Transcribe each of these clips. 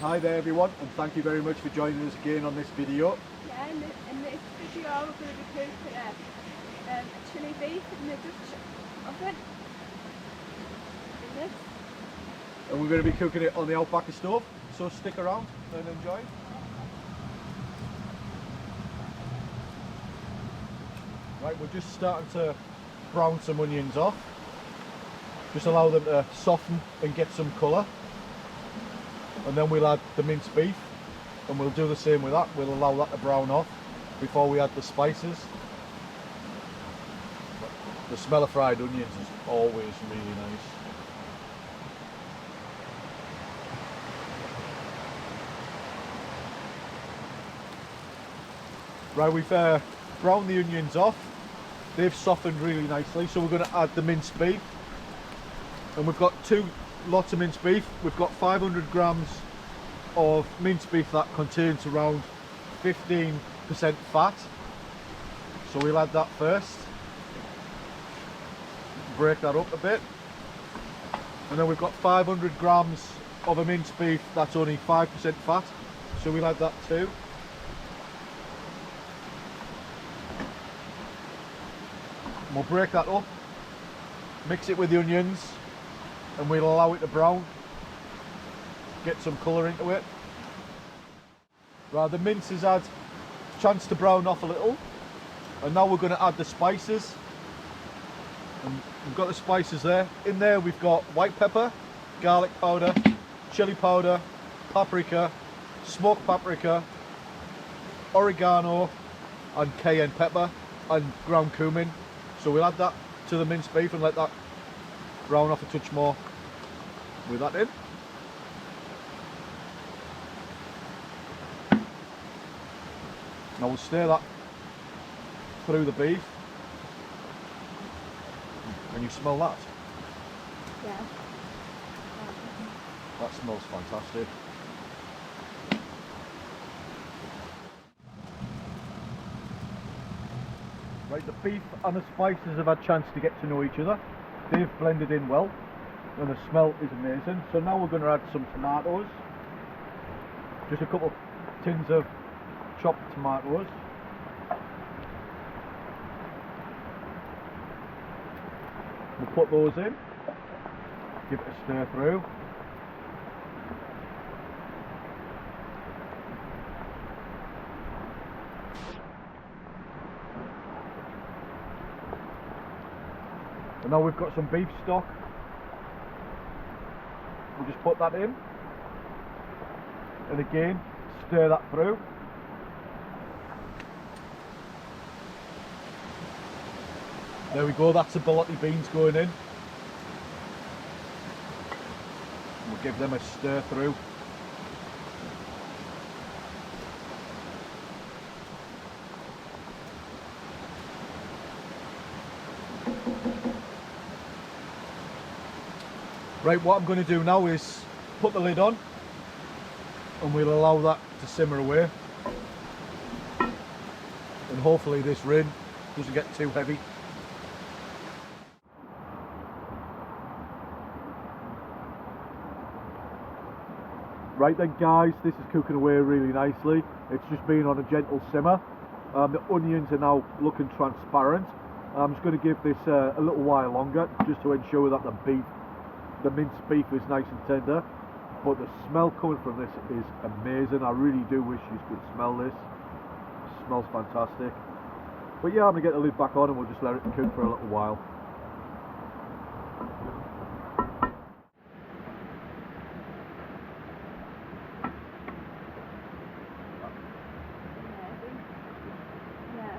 Hi there everyone, and thank you very much for joining us again on this video. Yeah, in this video we're going to be cooking a chili beef in the Dutch oven. In this. And we're going to be cooking it on the outbacker stove, so stick around and enjoy. Right, we're just starting to brown some onions off. Just allow them to soften and get some colour. And then we'll add the minced beef, and we'll do the same with that. We'll allow that to brown off before we add the spices. The smell of fried onions is always really nice. Right, we've browned the onions off. They've softened really nicely, so we're going to add the minced beef. And we've got two lots of minced beef. We've got 500 grams of minced beef that contains around 15% fat. So we'll add that first. Break that up a bit. And then we've got 500 grams of a minced beef that's only 5% fat. So we'll add that too. And we'll break that up, mix it with the onions, and we'll allow it to brown, get some colour into it. Right, the mince has had a chance to brown off a little, and now we're going to add the spices. And we've got the spices there. In there we've got white pepper, garlic powder, chili powder, paprika, smoked paprika, oregano and cayenne pepper and ground cumin. So we'll add that to the minced beef and let that brown off a touch more with that in. Now we'll stir that through the beef. Can you smell that? Yeah. That smells fantastic. Right, the beef and the spices have had a chance to get to know each other. They've blended in well, and the smell is amazing. So now we're going to add some tomatoes. Just a couple tins of chopped tomatoes. We'll put those in, give it a stir through. And now we've got some beef stock. We'll just put that in. And again, stir that through. There we go, that's the bolotti beans going in. We'll give them a stir through. Right, what I'm going to do now is put the lid on and we'll allow that to simmer away. And hopefully this rain doesn't get too heavy. Right then guys, this is cooking away really nicely. It's just been on a gentle simmer. The onions are now looking transparent. I'm just going to give this a little while longer just to ensure that the minced beef is nice and tender. But the smell coming from this is amazing. I really do wish you could smell this. It smells fantastic. But yeah, I'm going to get the lid back on and we'll just let it cook for a little while. Yeah.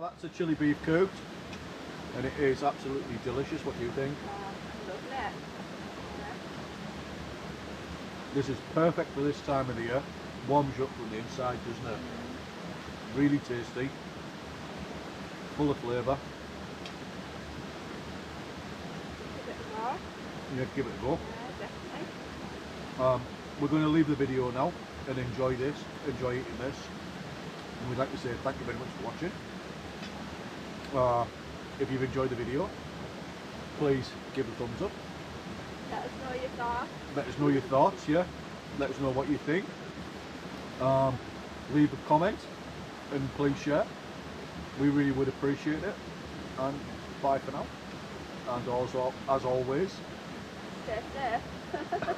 Now that's a chili beef cooked, and it is absolutely delicious. What do you think? Lovely. Yeah. This is perfect for this time of the year. Warms you up from the inside, doesn't it? Really tasty, full of flavour. Give it a go. Yeah, give it a go. Yeah, definitely. We're going to leave the video now and enjoy eating this. And we'd like to say thank you very much for watching. If you've enjoyed the video, please give it a thumbs up. Let us know your thoughts. Let us know your thoughts, yeah. Let us know what you think. Leave a comment and please share. We really would appreciate it. And bye for now. And also, as always, Stay safe.